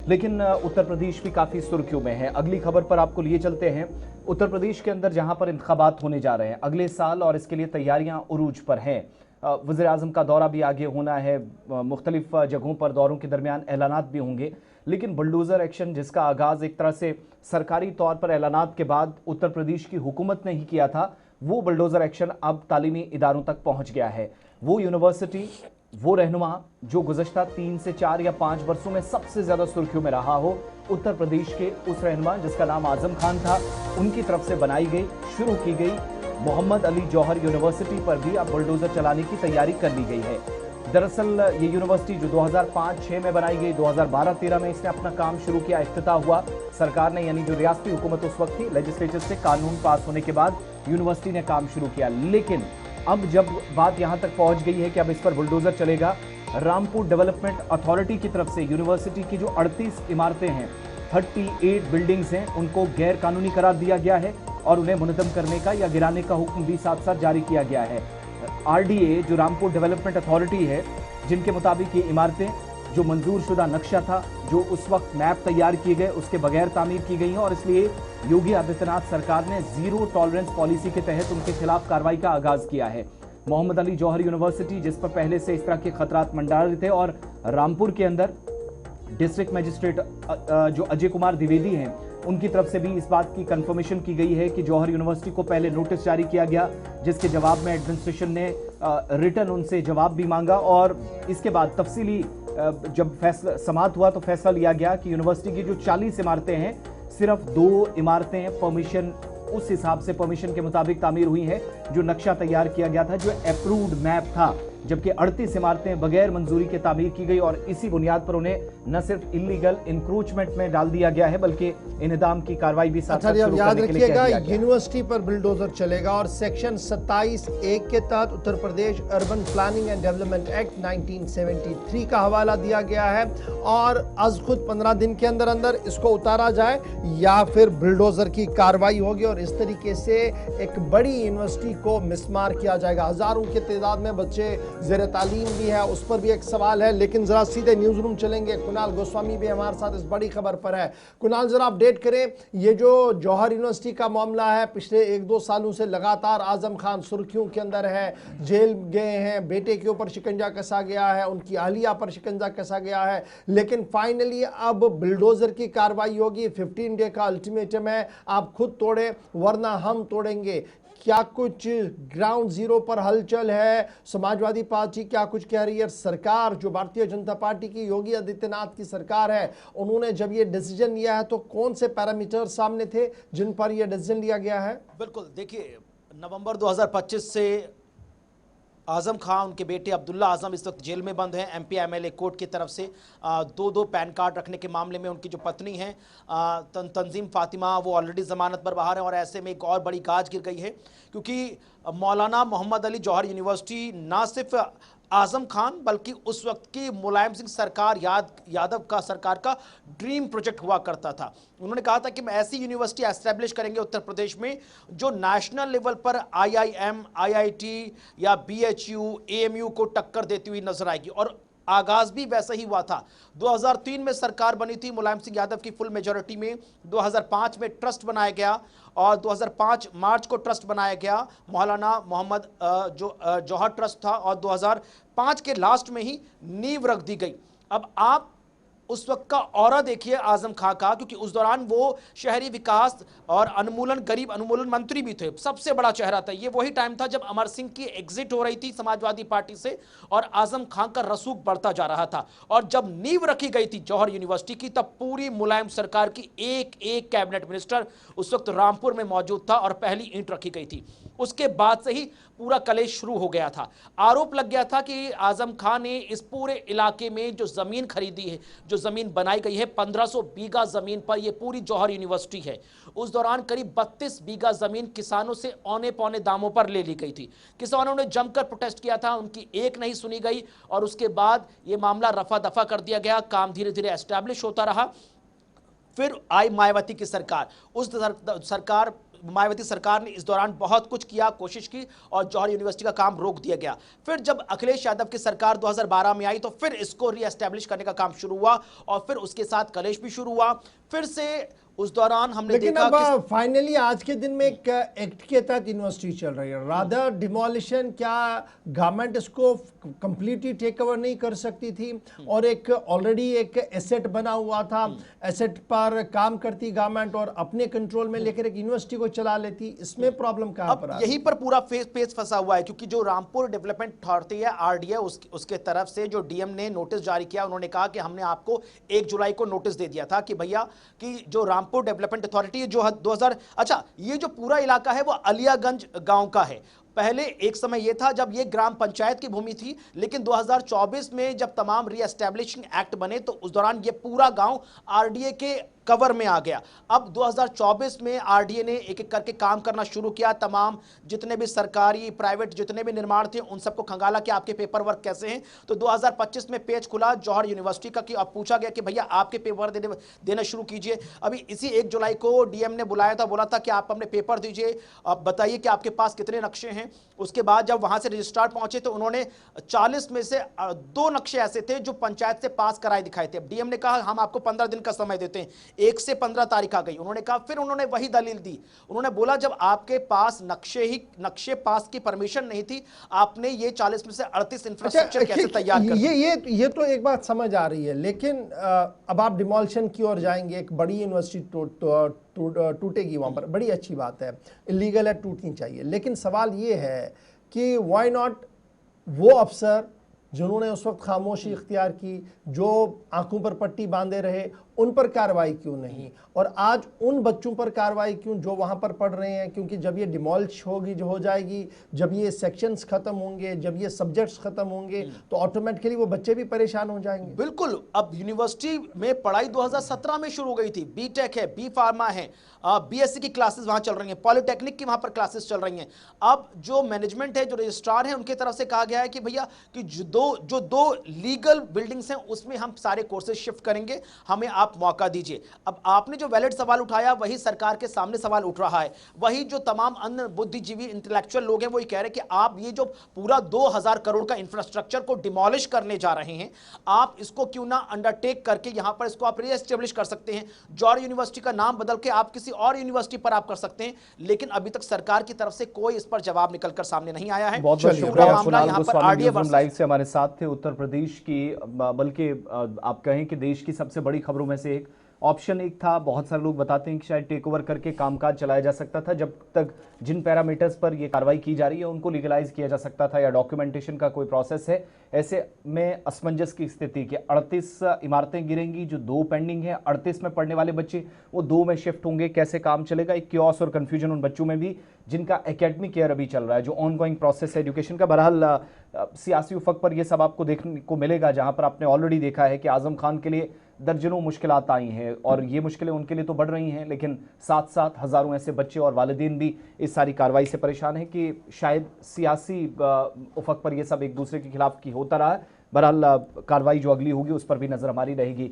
लेकिन उत्तर प्रदेश भी काफी सुर्खियों में है। अगली खबर पर आपको लिए चलते हैं। उत्तर प्रदेश के अंदर जहां पर इंतखाबात होने जा रहे हैं अगले साल और इसके लिए तैयारियां उरूज पर हैं। वज़ीर आज़म का दौरा भी आगे होना है, मुख्तलिफ जगहों पर दौरों के दरमियान ऐलानात भी होंगे। लेकिन बुलडोज़र एक्शन जिसका आगाज़ एक तरह से सरकारी तौर पर ऐलानात के बाद उत्तर प्रदेश की हुकूमत ने ही किया था, वो बुलडोज़र एक्शन अब तालीमी इदारों तक पहुंच गया है। वो यूनिवर्सिटी, वो रहनुमा जो गुज़श्ता 3 से 4 या 5 वर्षों में सबसे ज़्यादा सुर्खियों में रहा हो, उत्तर प्रदेश के उस रहनुमा जिसका नाम आज़म खान था, उनकी तरफ से बनाई गई, शुरू की गई मोहम्मद अली जौहर यूनिवर्सिटी पर भी अब बुलडोज़र चलाने की तैयारी कर ली गई है। दरअसल ये यूनिवर्सिटी जो 2005-6 में बनाई गई, 2012-13 में इसने अपना काम शुरू किया, इफ्तिताह हुआ। सरकार ने यानी जो रियासती हुकूमत उस वक्त थी, लेजिस्लेचर से कानून पास होने के बाद यूनिवर्सिटी ने काम शुरू किया। लेकिन अब जब बात यहां तक पहुंच गई है कि अब इस पर बुलडोजर चलेगा, रामपुर डेवलपमेंट अथॉरिटी की तरफ से यूनिवर्सिटी की जो 38 इमारतें हैं, 38 बिल्डिंग्स हैं, उनको गैर कानूनी करार दिया गया है और उन्हें मुनद्दम करने का या गिराने का हुक्म भी साथ साथ जारी किया गया है। आरडीए जो रामपुर डेवलपमेंट अथॉरिटी है, जिनके मुताबिक ये इमारतें जो मंजूर शुदा नक्शा था, जो उस वक्त मैप तैयार किए गए, उसके बगैर तामीर की गई हैं और इसलिए योगी आदित्यनाथ सरकार ने जीरो टॉलरेंस पॉलिसी के तहत उनके खिलाफ कार्रवाई का आगाज किया है। मोहम्मद अली जौहर यूनिवर्सिटी जिस पर पहले से इस तरह के खतरात मंडरा रहे थे और रामपुर के अंदर डिस्ट्रिक्ट मजिस्ट्रेट जो अजय कुमार द्विवेदी हैं, उनकी तरफ से भी इस बात की कंफर्मेशन की गई है कि जौहर यूनिवर्सिटी को पहले नोटिस जारी किया गया, जिसके जवाब में एडमिनिस्ट्रेशन ने रिटर्न उनसे जवाब भी मांगा और इसके बाद तफसीली जब फैसला समाअत हुआ तो फैसला लिया गया कि यूनिवर्सिटी की जो 40 इमारतें हैं, सिर्फ 2 इमारतें परमिशन, उस हिसाब से परमिशन के मुताबिक तामीर हुई हैं जो नक्शा तैयार किया गया था, जो अप्रूव्ड मैप था, जबकि 38 इमारतें बगैर मंजूरी के तामीर की गई और इसी बुनियाद पर उन्हें न सिर्फ इलीगल इंक्रोचमेंट में डाल दिया गया है बल्कि इनेदाम की कार्रवाई भी साथ साथ शुरू करने के लिए कह दिया गया। यूनिवर्सिटी पर बुलडोजर चलेगा और सेक्शन 27(1) के तहत Uttar Pradesh urban planning and development act 1973 का हवाला दिया गया है और आज खुद 15 दिन के अंदर अंदर इसको उतारा जाए या फिर बुलडोजर की कार्रवाई होगी और इस तरीके से एक बड़ी यूनिवर्सिटी को मिसमार किया जाएगा। हजारों की तादाद में बच्चे ज़ेर तालीम भी है, उस पर भी एक सवाल है। लेकिन जरा सीधे न्यूज रूम चलेंगे, कुणाल गोस्वामी भी हमारे साथ इस बड़ी खबर पर है। कुणाल, जरा अपडेट करें, ये जो जौहर यूनिवर्सिटी का मामला है, पिछले 1-2 सालों से लगातार आजम खान सुर्खियों के अंदर है, जेल गए हैं, बेटे के ऊपर शिकंजा कसा गया है, उनकी अहलिया पर शिकंजा कसा गया है, लेकिन फाइनली अब बुलडोजर की कार्रवाई होगी। 15 डे का अल्टीमेटम है, आप खुद तोड़े वरना हम तोड़ेंगे। क्या कुछ ग्राउंड जीरो पर हलचल है? समाजवादी पार्टी क्या कुछ कह रही है? सरकार जो भारतीय जनता पार्टी की योगी आदित्यनाथ की सरकार है, उन्होंने जब ये डिसीजन लिया है तो कौन से पैरामीटर सामने थे जिन पर यह डिसीजन लिया गया है? बिल्कुल, देखिए, नवंबर 2025 से आजम खान, उनके बेटे अब्दुल्ला आजम इस वक्त जेल में बंद हैं। एमपी एमएलए कोर्ट की तरफ से 2-2 पैन कार्ड रखने के मामले में उनकी जो पत्नी हैं तंजीम फातिमा, वो ऑलरेडी जमानत पर बाहर हैं और ऐसे में एक और बड़ी गाज गिर गई है क्योंकि मौलाना मोहम्मद अली जौहर यूनिवर्सिटी ना सिर्फ आजम खान बल्कि उस वक्त की मुलायम सिंह सरकार यादव का सरकार का ड्रीम प्रोजेक्ट हुआ करता था। उन्होंने कहा था कि हम ऐसी यूनिवर्सिटी एस्टेब्लिश करेंगे उत्तर प्रदेश में जो नेशनल लेवल पर आईआईएम, आईआईटी या बीएचयू, एएमयू को टक्कर देती हुई नजर आएगी और आगाज भी वैसा ही हुआ था। 2003 में सरकार बनी थी मुलायम सिंह यादव की फुल मेजोरिटी में, 2005 में ट्रस्ट बनाया गया और 2005 मार्च को ट्रस्ट बनाया गया, मौलाना मोहम्मद जौहर ट्रस्ट था और 2005 के लास्ट में ही नींव रख दी गई। अब आप उस वक्त का औरा देखिए आजम खां का, क्योंकि उस दौरान वो शहरी विकास और अनुमूलन, गरीब अनुमूलन मंत्री भी थे, सबसे बड़ा चेहरा था। ये वही टाइम था जब अमर सिंह की एग्जिट हो रही थी समाजवादी पार्टी से और आजम खां का रसूख बढ़ता जा रहा था और जब नींव रखी गई थी जौहर यूनिवर्सिटी की, तब पूरी मुलायम सरकार की एक कैबिनेट मिनिस्टर उस वक्त रामपुर में मौजूद था और पहली ईंट रखी गई थी। उसके बाद से ही पूरा कलेश शुरू हो गया था। आरोप लग गया था कि आजम खान ने इस पूरे इलाके में जो जमीन खरीदी है, जो जमीन बनाई गई है, 1500 बीघा जमीन पर यह पूरी जौहर यूनिवर्सिटी है, उस दौरान करीब 32 बीघा जमीन किसानों से औने पौने दामों पर ले ली गई थी। किसानों ने जमकर प्रोटेस्ट किया था, उनकी एक नहीं सुनी गई और उसके बाद यह मामला रफा दफा कर दिया गया। काम धीरे धीरे एस्टैब्लिश होता रहा। फिर आई मायावती की सरकार, उस सरकार मायावती सरकार ने इस दौरान बहुत कुछ किया, कोशिश की और जौहर यूनिवर्सिटी का काम रोक दिया गया। फिर जब अखिलेश यादव की सरकार 2012 में आई तो फिर इसको रीएस्टैब्लिश करने का काम शुरू हुआ और फिर उसके साथ कलेश भी शुरू हुआ। फिर से उस दौरान हमने लेकिन देखा अब फाइनली आज के दिन में एक एक्ट के तहत यूनिवर्सिटी चल रही है, रादर डिमोलिशन। क्या गवर्नमेंट इसको कंप्लीटली टेक ओवर नहीं कर सकती थी? और एक ऑलरेडी एक एसेट बना हुआ था, एसेट पर काम करती गवर्नमेंट और अपने कंट्रोल में लेकर एक यूनिवर्सिटी को चला लेती। इसमें प्रॉब्लम कहां पर अब यहीं पर पूरा पेच फंसा हुआ है, क्योंकि जो रामपुर डेवलपमेंट अथॉरिटी है आरडीए, उसके तरफ से जो डीएम ने नोटिस जारी किया, उन्होंने कहा कि हमने आपको 1 जुलाई को नोटिस दे दिया था कि भैया कि जो रामपुर डेवलपमेंट अथॉरिटी जो 2000 अच्छा ये जो पूरा इलाका है वो अलियागंज गांव का है। पहले एक समय यह था जब ये ग्राम पंचायत की भूमि थी, लेकिन 2024 में जब तमाम रीएस्टैब्लिशिंग एक्ट बने तो उस दौरान ये पूरा गांव आरडीए के कवर में आ गया। अब 2024 में आरडीए ने एक एक करके काम करना शुरू किया, तमाम जितने भी सरकारी प्राइवेट जितने भी निर्माण थे उन सबको खंगाला कि आपके पेपर वर्क कैसे हैं। तो 2025 में पेज खुला जौहर यूनिवर्सिटी का कि अब पूछा गया कि भैया आपके पेपर देना शुरू कीजिए। अभी इसी 1 जुलाई को डीएम ने बुलाया था, बोला था कि आप अपने पेपर दीजिए, आप बताइए कि आपके पास कितने नक्शे हैं। उसके बाद जब वहां से रजिस्ट्रार पहुंचे तो उन्होंने 40 में से 2 नक्शे ऐसे थे जो पंचायत से पास कराए दिखाए थे। डीएम ने कहा हम आपको 15 दिन का समय देते हैं। 1 से 15 तारीख आ गई, उन्होंने कहा, फिर उन्होंने वही दलील दी। उन्होंने बोला जब आपके पास नक्शे पास की परमिशन नहीं थी, आपने ये 40 में से 38 इंफ्रास्ट्रक्चर कैसे तैयार कर ये तो एक बात समझ आ रही है, लेकिन अब आप डिमोलिशन की ओर जाएंगे, एक बड़ी यूनिवर्सिटी टूटेगी वहां पर, बड़ी अच्छी बात है, इलीगल है, टूटनी चाहिए। लेकिन सवाल ये है कि व्हाई नॉट वो अफसर जिन्होंने उस वक्त खामोशी इख्तियार की, जो आंखों पर पट्टी बांधे रहे, उन पर कार्रवाई क्यों नहीं? और आज उन बच्चों पर कार्रवाई क्यों जो वहां पर पढ़ रहे हैं? क्योंकि जब ये डिमोलिश होगी जो हो जाएगी, जब ये सेक्शंस खत्म होंगे, जब ये सब्जेक्ट्स खत्म होंगे, तो ऑटोमेटिकली वो बच्चे भी परेशान हो जाएंगे। बिल्कुल। अब यूनिवर्सिटी में पढ़ाई 2017 में शुरू हो गई थी, बीटेक है, बी फार्मा है, बीएससी की क्लासेस वहां चल रही हैं, पॉलिटेक्निक की वहां पर क्लासेस चल रही हैं। अब जो मैनेजमेंट है, जो रजिस्ट्रार है, उनकी तरफ से कहा गया है कि भैया कि जो दो लीगल बिल्डिंग्स हैं उसमें हम सारे कोर्सेज शिफ्ट करेंगे, हमें आप मौका दीजिए। अब आपने जो वैलिड सवाल उठाया वही सरकार के सामने सवाल उठ रहा है, वही जो तमाम अन्य बुद्धिजीवी इंटेलेक्चुअल लोग हैं वो ये कह रहे हैं कि आप ये जो पूरा 2000 करोड़ का इंफ्रास्ट्रक्चर को डिमोलिश करने जा रहे हैं, आप इसको क्यों ना अंडरटेक करके यहां पर इसको आप रीएस्टेब्लिश कर सकते हैं। जौहर यूनिवर्सिटी का नाम बदल के आप किसी और यूनिवर्सिटी पर आप कर सकते हैं, लेकिन अभी तक सरकार की तरफ से कोई इस पर जवाब निकलकर सामने नहीं आया है। बहुत बहुत शुक्रिया कुणाल गोस्वामी लाइव से हमारे साथ थे। उत्तर प्रदेश की, बल्कि आप कहें कि देश की सबसे बड़ी खबरों में से एक ऑप्शन एक था। बहुत सारे लोग बताते हैं कि शायद टेक ओवर करके कामकाज चलाया जा सकता था, जब तक जिन पैरामीटर्स पर यह कार्रवाई की जा रही है उनको लीगलाइज किया जा सकता था, या डॉक्यूमेंटेशन का कोई प्रोसेस है। ऐसे में असमंजस की स्थिति कि 38 इमारतें गिरेंगी, जो 2 पेंडिंग है, 38 में पढ़ने वाले बच्चे वो 2 में शिफ्ट होंगे, कैसे काम चलेगा? एक क्योस और कंफ्यूजन उन बच्चों में भी जिनका एकेडमिक ईयर अभी चल रहा है, जो ऑनगोइंग प्रोसेस है एजुकेशन का। बहरहाल सियासी उफक पर यह सब आपको देखने को मिलेगा, जहां पर आपने ऑलरेडी देखा है कि आजम खान के लिए दर्जनों मुश्किलात आई हैं, और ये मुश्किलें उनके लिए तो बढ़ रही हैं, लेकिन साथ साथ हज़ारों ऐसे बच्चे और वालिदैन भी इस सारी कार्रवाई से परेशान हैं कि शायद सियासी उफक पर ये सब एक दूसरे के खिलाफ की होता रहा है। बहरहाल कार्रवाई जो अगली होगी उस पर भी नज़र हमारी रहेगी।